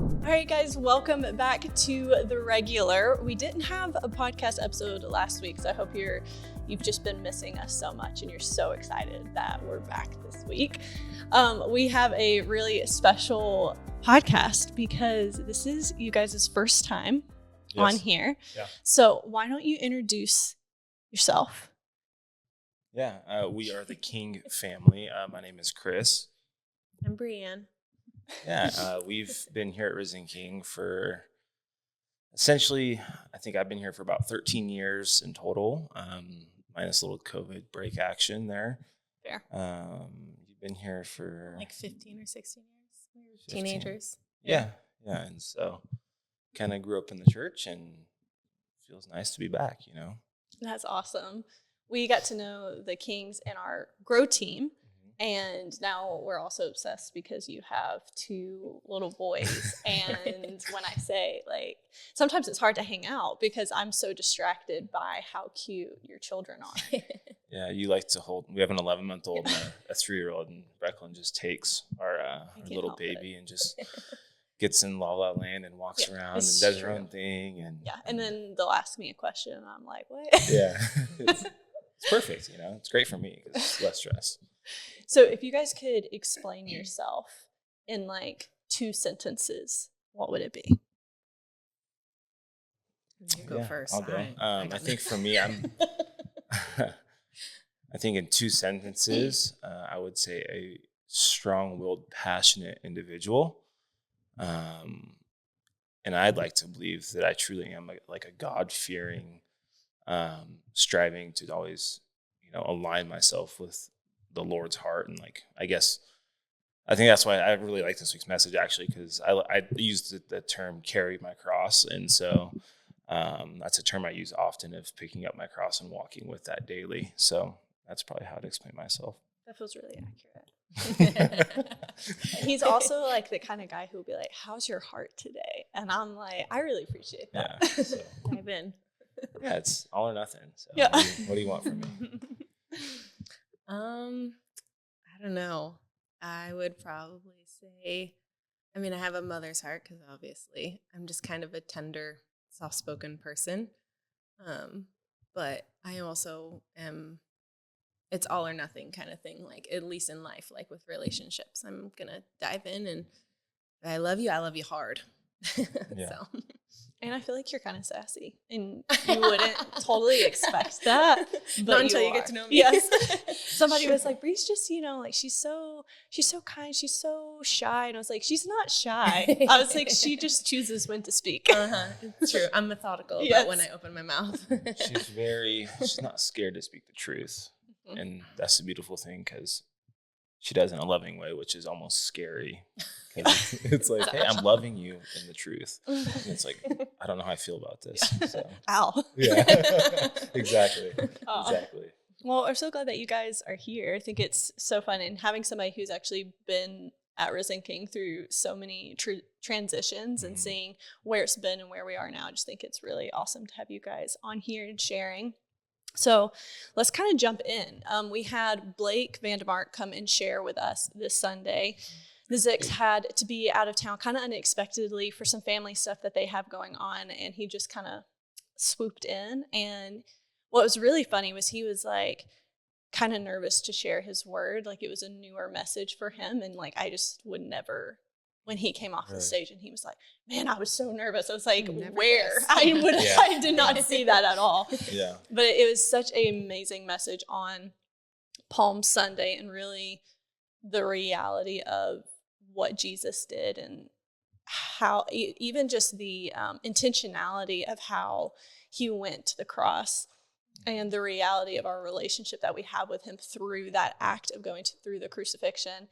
All right, guys, welcome back to The Regular. We didn't have a podcast episode last week, so I hope you've just been missing us so much and you're so excited that we're back this week. We have a really special podcast because this is you guys' first time on here. Yeah. So why don't you introduce yourself? Yeah, we are the King family. My name is Chris. I'm Brianne. Yeah, we've been here at Risen King for essentially, I think I've been here for about 13 years in total, minus a little COVID break action there. Fair. You've been here for like 15 or 16 years. We were 15. Teenagers. Yeah, and so kind of grew up in the church, and it feels nice to be back. That's awesome. We got to know the Kings in our Grow team. And now we're also obsessed because you have two little boys. And when I say, sometimes it's hard to hang out because I'm so distracted by how cute your children are. Yeah, you like to hold. We have an 11-month-old and a 3-year-old, and Brecklin just takes our little baby and just gets in La La Land and walks around and does her own thing. And then they'll ask me a question, and I'm like, what? Yeah, it's perfect. It's great for me because it's less stress. So if you guys could explain yourself in 2 sentences, what would it be? You go first. I'll go. I think for me, I think in 2 sentences, I would say a strong-willed, passionate individual. And I'd like to believe that I truly am a God-fearing, striving to always, align myself with the Lord's heart. And I think that's why I really like this week's message, actually, because I used the term carry my cross. And so that's a term I use often of picking up my cross and walking with that daily. So that's probably how to explain myself. That feels really accurate. He's also the kind of guy who will be like, how's your heart today? And I'm like, I really appreciate that. Yeah, so. Dive in. Yeah, it's all or nothing. So yeah. What do you want from me? I don't know. I would probably say, I have a mother's heart because obviously I'm just kind of a tender, soft-spoken person. But I also am, it's all or nothing kind of thing, at least in life, with relationships. I'm going to dive in and I love you hard. Yeah. So. And I feel like you're kind of sassy, and you wouldn't totally expect that. But not until you get to know me. Yes. Somebody was like, Bree's just, she's so kind, she's so shy. And I was like, she's not shy. I was like, she just chooses when to speak. It's true. I'm methodical about when I open my mouth. She's not scared to speak the truth. Mm-hmm. And that's the beautiful thing, because she does in a loving way, which is almost scary. It's like, hey, I'm loving you in the truth. And it's like, I don't know how I feel about this. So. Ow. Yeah, exactly. Exactly. Well, I'm so glad that you guys are here. I think it's so fun. And having somebody who's actually been at Risen King through so many transitions and seeing where it's been and where we are now, I just think it's really awesome to have you guys on here and sharing. So let's kind of jump in. We had Blake Vandemark come and share with us this Sunday. The Zicks had to be out of town kind of unexpectedly for some family stuff that they have going on, and he just kind of swooped in. And what was really funny was he was kind of nervous to share his word. It was a newer message for him, and I just would never. When he came off the stage and he was like, man, I was so nervous. I was like, where? I did not see that at all. Yeah. But it was such an amazing message on Palm Sunday, and really the reality of what Jesus did, and how even just the intentionality of how he went to the cross, and the reality of our relationship that we have with him through that act of going through the crucifixion.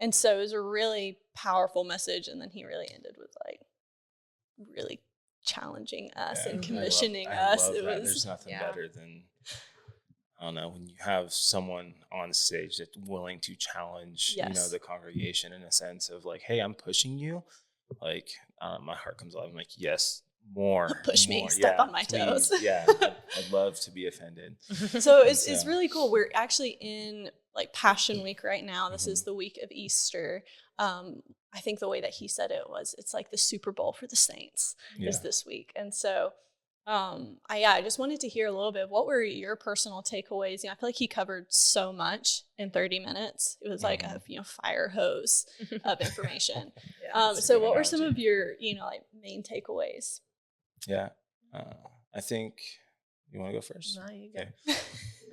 And so it was a really powerful message. And then he really ended with really challenging us and commissioning us. It was, there's nothing better than, I don't know, when you have someone on stage that's willing to challenge, the congregation in a sense of hey, I'm pushing you. My heart comes alive. I'm like, yes, more. Push me, step on my toes. Yeah, I'd love to be offended. So it's really cool. We're actually in like Passion Week right now. This is the week of Easter. I think the way that he said it was, it's like the Super Bowl for the saints is this week. And so I just wanted to hear a little bit of what were your personal takeaways. I feel like he covered so much in 30 minutes. It was like a fire hose of information. So what were some of your like main takeaways? Yeah, I think you want to go first. No, you go. Okay.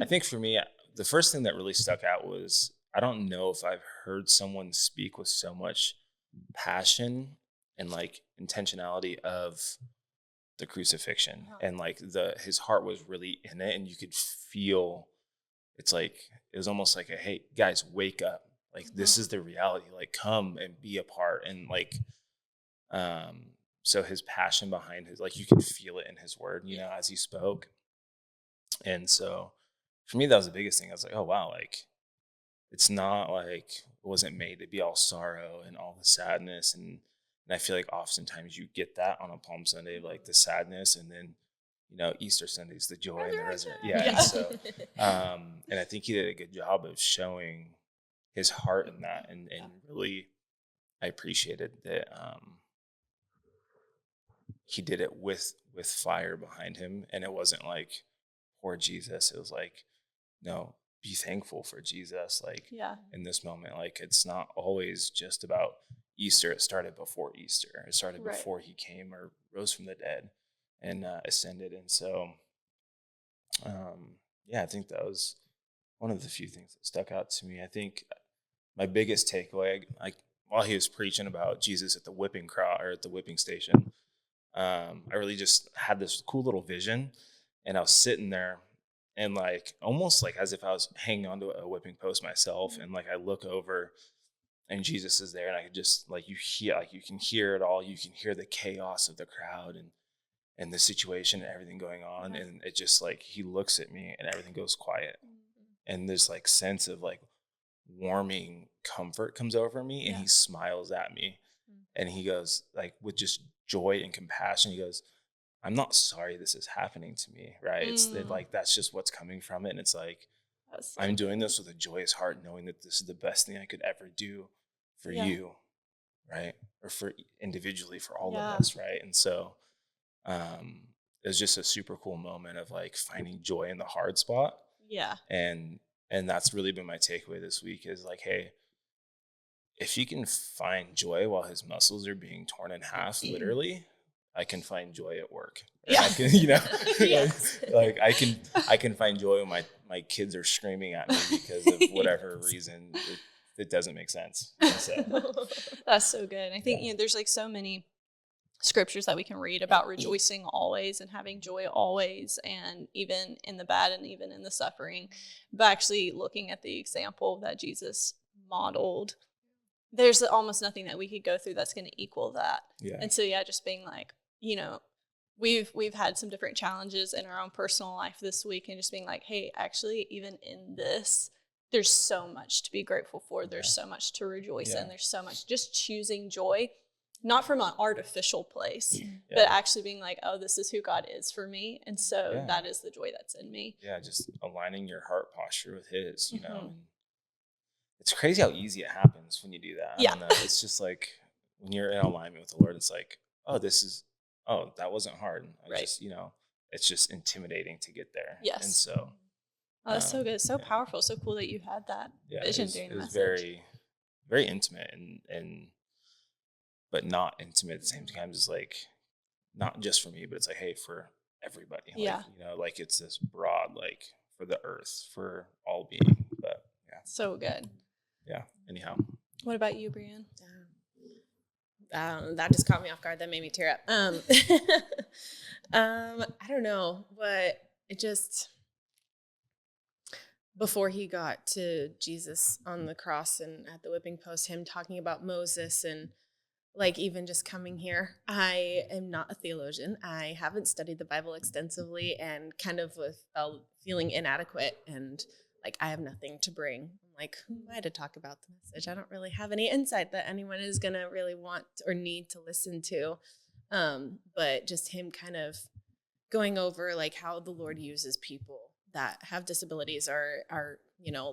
I think for me, the first thing that really stuck out was, I don't know if I've heard someone speak with so much passion and like intentionality of the crucifixion, and like his heart was really in it, and you could feel it's like, it was almost like a, hey guys, wake up, like this is the reality, like come and be a part. And like so his passion behind his, like you could feel it in his word, as he spoke. And so for me, that was the biggest thing. I was like, oh wow, like it's not like it wasn't made to be all sorrow and all the sadness. And I feel like oftentimes you get that on a Palm Sunday, like the sadness, and then, Easter Sunday is the joy and the resurrection. Yeah. And so, and I think he did a good job of showing his heart in that. And really, I appreciated that he did it with fire behind him. And it wasn't like, poor Jesus. It was like, no, be thankful for Jesus. Like in this moment, like it's not always just about Easter. It started before Easter. It started before he came or rose from the dead and ascended. And so, I think that was one of the few things that stuck out to me. I think my biggest takeaway, like while he was preaching about Jesus at the whipping crowd or at the whipping station, I really just had this cool little vision, and I was sitting there and like almost like as if I was hanging onto a whipping post myself, and like I look over and Jesus is there, and I could just like you can hear it all. You can hear the chaos of the crowd and the situation and everything going on. And it just like, he looks at me and everything goes quiet. And this like sense of like warming comfort comes over me, and he smiles at me, and he goes like with just joy and compassion. He goes, I'm not sorry this is happening to me. Right. It's like, that's just what's coming from it. And it's like, I'm doing this with a joyous heart, knowing that this is the best thing I could ever do for you, right? Or for individually, for all of us, right? And so it was just a super cool moment of like finding joy in the hard spot. Yeah. And that's really been my takeaway this week is like, hey, if you can find joy while his muscles are being torn in half, literally, I can find joy at work. Yeah. I can, like I can find joy when my kids are screaming at me because of whatever reason it doesn't make sense. So. That's so good. I think there's like so many scriptures that we can read about rejoicing always and having joy always, and even in the bad and even in the suffering. But actually looking at the example that Jesus modeled, there's almost nothing that we could go through that's going to equal that. Yeah. And so just being like, we've had some different challenges in our own personal life this week, and just being like, hey, actually, even in this, there's so much to be grateful for. There's so much to rejoice in. There's so much, just choosing joy, not from an artificial place, but actually being like, oh, this is who God is for me. And so that is the joy that's in me. Yeah. Just aligning your heart posture with his, you know, and it's crazy how easy it happens when you do that. I don't know. It's just like when you're in alignment with the Lord, it's like, oh, that wasn't hard. Just, it's just intimidating to get there. Yes. And so. Oh, that's so good. So powerful. So cool that you had that vision during the message. It was very, very intimate and but not intimate at the same time. It's like, not just for me, but it's like, hey, for everybody. Yeah. Like, like it's this broad, like for the earth, for all being. But yeah. So good. Yeah. Anyhow. What about you, Brianne? That just caught me off guard. That made me tear up. I don't know, but it just, before he got to Jesus on the cross and at the whipping post, him talking about Moses and like even just coming here. I am not a theologian. I haven't studied the Bible extensively, and kind of with feeling inadequate and like I have nothing to bring. I'm like, who am I to talk about the message? I don't really have any insight that anyone is going to really want or need to listen to. But just him kind of going over like how the Lord uses people that have disabilities are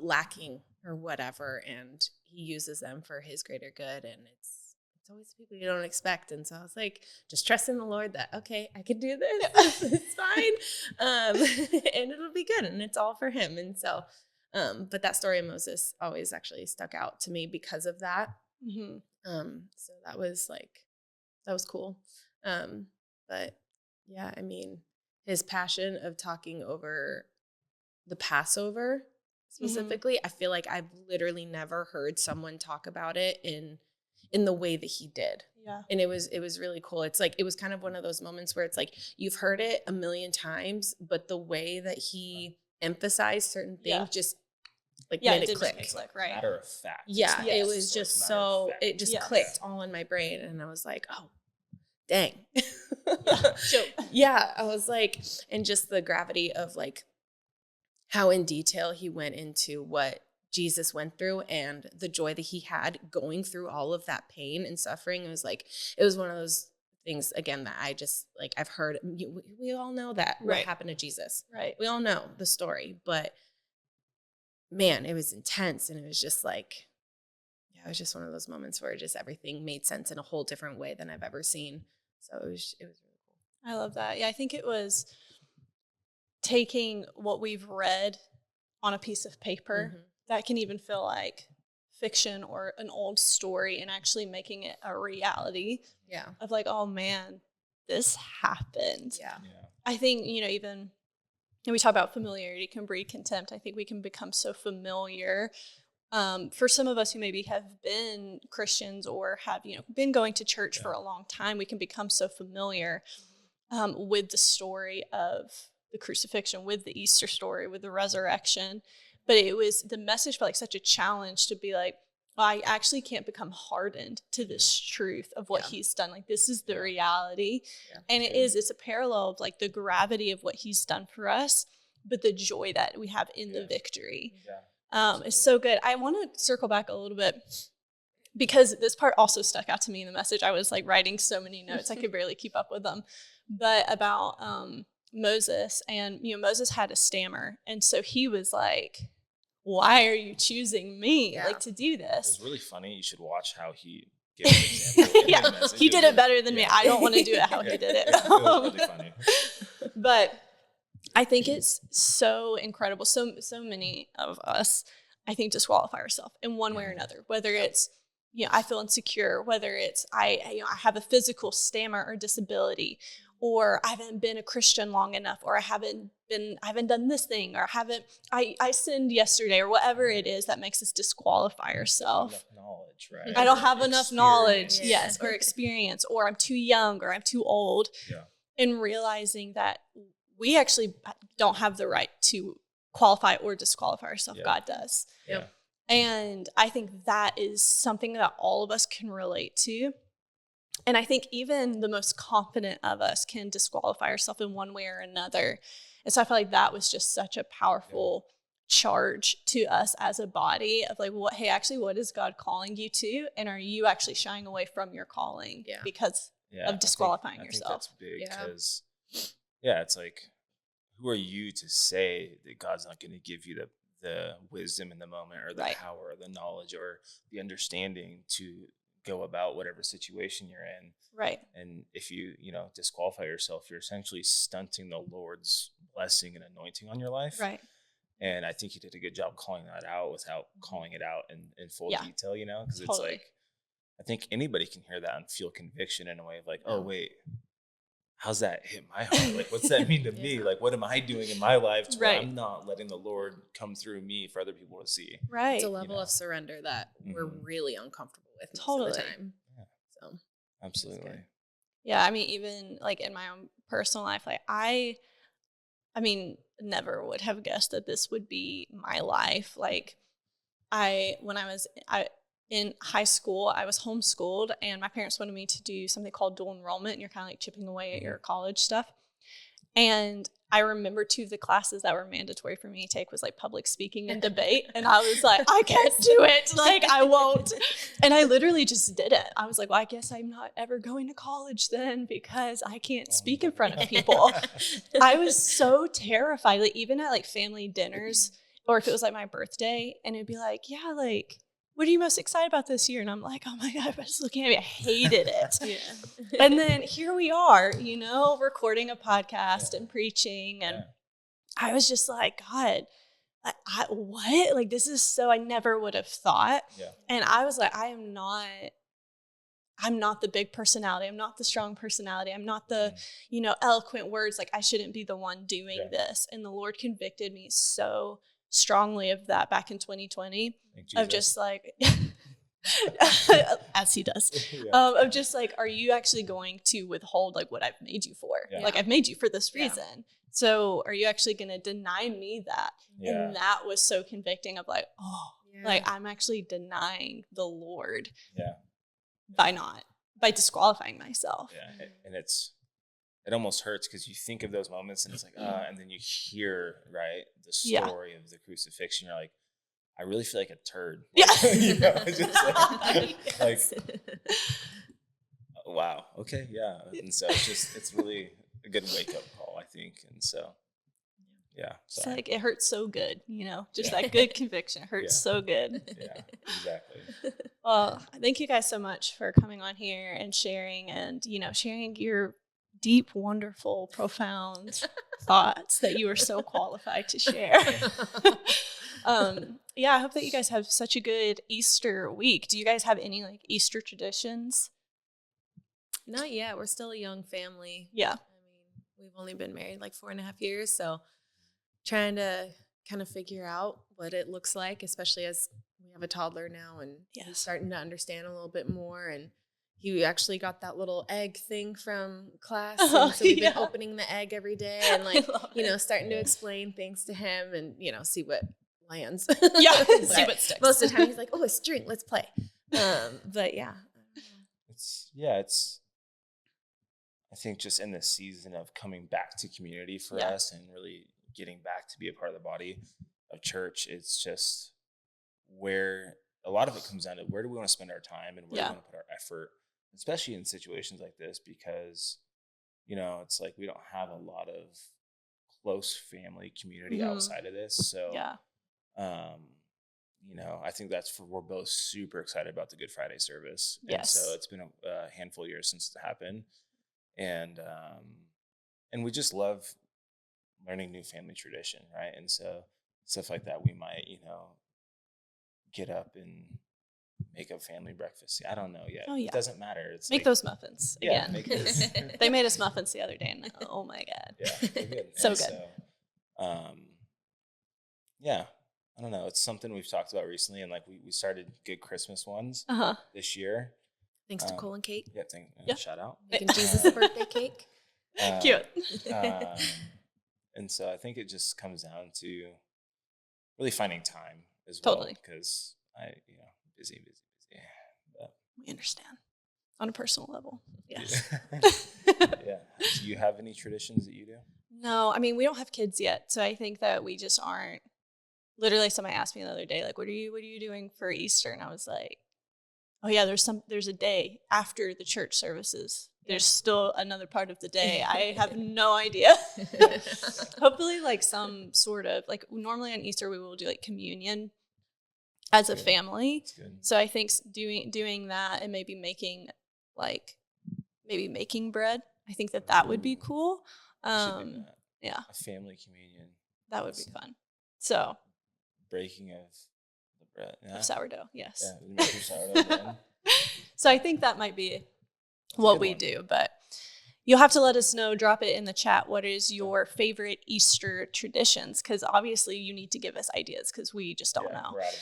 lacking or whatever, and he uses them for his greater good, and it's always people you don't expect. And so I was like, just trust in the Lord that, okay, I can do this. It's fine. And it'll be good. And it's all for him. And so, but that story of Moses always actually stuck out to me because of that. Mm-hmm. So that was cool. But yeah, I mean, his passion of talking over the Passover specifically, I feel like I've literally never heard someone talk about it in the way that he did. Yeah. And it was really cool. It's like, it was kind of one of those moments where it's like, you've heard it a million times, but the way that he emphasized certain things just like made it click. Right. Matter of fact. Yeah. It was just so, it just clicked all in my brain. And I was like, oh, dang. Yeah. I was like, and just the gravity of like how in detail he went into what Jesus went through and the joy that he had going through all of that pain and suffering. It was one of those things, again, that I just like, I've heard, we all know that what happened to Jesus. Right. We all know the story, but man, it was intense. And it was just like, yeah, it was just one of those moments where just everything made sense in a whole different way than I've ever seen. So it was really cool. I love that. Yeah. I think it was taking what we've read on a piece of paper that can even feel like fiction or an old story and actually making it a reality. Yeah. Of like, oh man, this happened. Yeah. I think, even and we talk about familiarity can breed contempt. I think we can become so familiar. For some of us who maybe have been Christians or have, been going to church for a long time, we can become so familiar with the story of the crucifixion, with the Easter story, with the resurrection. But the message felt like such a challenge to be like, well, I actually can't become hardened to this truth of what he's done. Like, this is the reality. Yeah. And it's a parallel of like the gravity of what he's done for us, but the joy that we have in the victory. Yeah. It's so good. I want to circle back a little bit because this part also stuck out to me in the message. I was like writing so many notes, I could barely keep up with them. But about Moses, and Moses had a stammer, and so he was like, why are you choosing me like to do this? It was really funny. You should watch how he gave an example. He did it better than me. I don't want to do it how he did it. It was really funny. But I think it's so incredible. So many of us, I think, disqualify ourselves in one way or another, whether it's, I feel insecure, whether it's I have a physical stammer or disability, or I haven't been a Christian long enough, or I haven't done this thing, or I sinned yesterday, or whatever it is that makes us disqualify ourselves. Enough knowledge, right? I don't have enough knowledge, yes, or experience, or I'm too young, or I'm too old. Yeah. And realizing that we actually don't have the right to qualify or disqualify ourselves. Yeah. God does. Yeah. And I think that is something that all of us can relate to. And I think even the most confident of us can disqualify ourselves in one way or another. And so I feel like that was just such a powerful charge to us as a body of like, what is God calling you to? And are you actually shying away from your calling because of disqualifying yourself? I think that's big because, it's like, who are you to say that God's not going to give you the wisdom in the moment, or the power, or the knowledge, or the understanding to go about whatever situation you're in. Right. And if you, disqualify yourself, you're essentially stunting the Lord's blessing and anointing on your life. Right. And I think you did a good job calling that out without calling it out in full detail, because it's like, I think anybody can hear that and feel conviction in a way of like, oh, wait, how's that hit my heart? Like, what's that mean to me? Like, what am I doing in my life to where I'm not letting the Lord come through me for other people to see? Right. It's a level of surrender that we're really uncomfortable with most of the time. Yeah. So absolutely. Yeah. I mean, even like in my own personal life, like I never would have guessed that this would be my life. Like when I was in high school, I was homeschooled, and my parents wanted me to do something called dual enrollment, and you're kind of like chipping away at your college stuff. And I remember 2 of the classes that were mandatory for me to take was like public speaking and debate. And I was like, I can't do it. Like, I won't. And I literally just did it. I was like, well, I guess I'm not ever going to college then because I can't speak in front of people. I was so terrified. Like, even at like family dinners, or if it was like my birthday, and it'd be like, yeah, like, what are you most excited about this year? And I'm like, oh my God, I was looking at me, I hated it. Yeah. And then here we are, you know, recording a podcast and preaching. And I was just like, God, what? Like, this is so, I never would have thought. Yeah. And I was like, I'm not the big personality. I'm not the strong personality. I'm not the, you know, eloquent words. Like, I shouldn't be the one doing this. And the Lord convicted me so strongly of that back in 2020, of just like, as he does, of just like, are you actually going to withhold like what I've made you for? Like, I've made you for this reason. So are you actually going to deny me that? And that was so convicting of like, like, I'm actually denying the Lord by disqualifying myself. Yeah. And it almost hurts because you think of those moments and it's like, and then you hear, right, the story of the crucifixion. You're like, I really feel like a turd. Like, you know, just like, wow. Okay. Yeah. And so it's really a good wake up call, I think. And so, yeah. It's like, it hurts so good, you know, just that good conviction hurts so good. Yeah, exactly. Well, thank you guys so much for coming on here and sharing your deep, wonderful, profound thoughts that you are so qualified to share. I hope that you guys have such a good Easter week. Do you guys have any like Easter traditions? Not yet. We're still a young family. Yeah. I mean, we've only been married like 4.5 years, so trying to kind of figure out what it looks like, especially as we have a toddler now and he's starting to understand a little bit more. And he actually got that little egg thing from class. And so we've been opening the egg every day and like, you know, starting to explain things to him and, you know, see what lands. See what sticks. Most of the time he's like, oh, it's drink, let's play. But yeah. I think just in this season of coming back to community for us and really getting back to be a part of the body of church, it's just where a lot of it comes down to where do we want to spend our time and where do we want to put our effort, especially in situations like this, because, you know, it's like we don't have a lot of close family community outside of this. So, you know, I think we're both super excited about the Good Friday service. Yes. And so it's been a handful of years since it happened. And we just love learning new family tradition, right? And so stuff like that, we might, you know, get up and make a family breakfast. I don't know yet. It doesn't matter. It's make those muffins again. Make this. They made us muffins the other day, and oh my God, they're good. So and good. So, I don't know. It's something we've talked about recently, and like we started good Christmas ones this year. Thanks to Cole and Kate. Shout out. Making Jesus a birthday cake. Cute. And so I think it just comes down to really finding time as well. Totally. Because busy. But we understand on a personal level. Yes. Yeah. Do you have any traditions that you do? No, I mean, we don't have kids yet. So I think that we just aren't. Literally, somebody asked me the other day, like, what are you doing for Easter? And I was like, oh yeah, there's a day after the church services. There's still another part of the day. I have no idea. Hopefully like some sort of like, normally on Easter we will do like communion as a family. So I think doing that and maybe making bread. I think that would be cool. A family communion. That would be fun. So breaking of the bread. Of sourdough, yes. Yeah, making sourdough bread. So I think that might be what we do, but you'll have to let us know, drop it in the chat. What is your favorite Easter traditions? Because obviously you need to give us ideas because we just don't know. We're out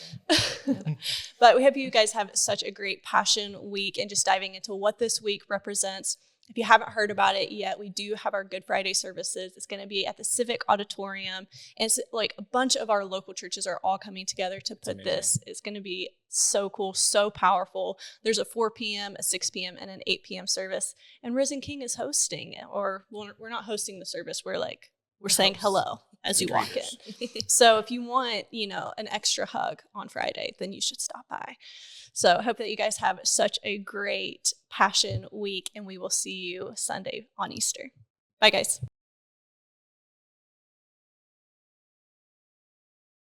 of them. But we hope you guys have such a great Passion Week and just diving into what this week represents. If you haven't heard about it yet, we do have our Good Friday services. It's going to be at the Civic Auditorium. And it's like a bunch of our local churches are all coming together to put this. It's going to be so cool, so powerful. There's a 4 p.m., a 6 p.m., and an 8 p.m. service. And Risen King is hosting, or we're not hosting the service. We're saying hello as you walk in. So if you want, an extra hug on Friday, then you should stop by. So I hope that you guys have such a great Passion Week, and we will see you Sunday on Easter. Bye, guys.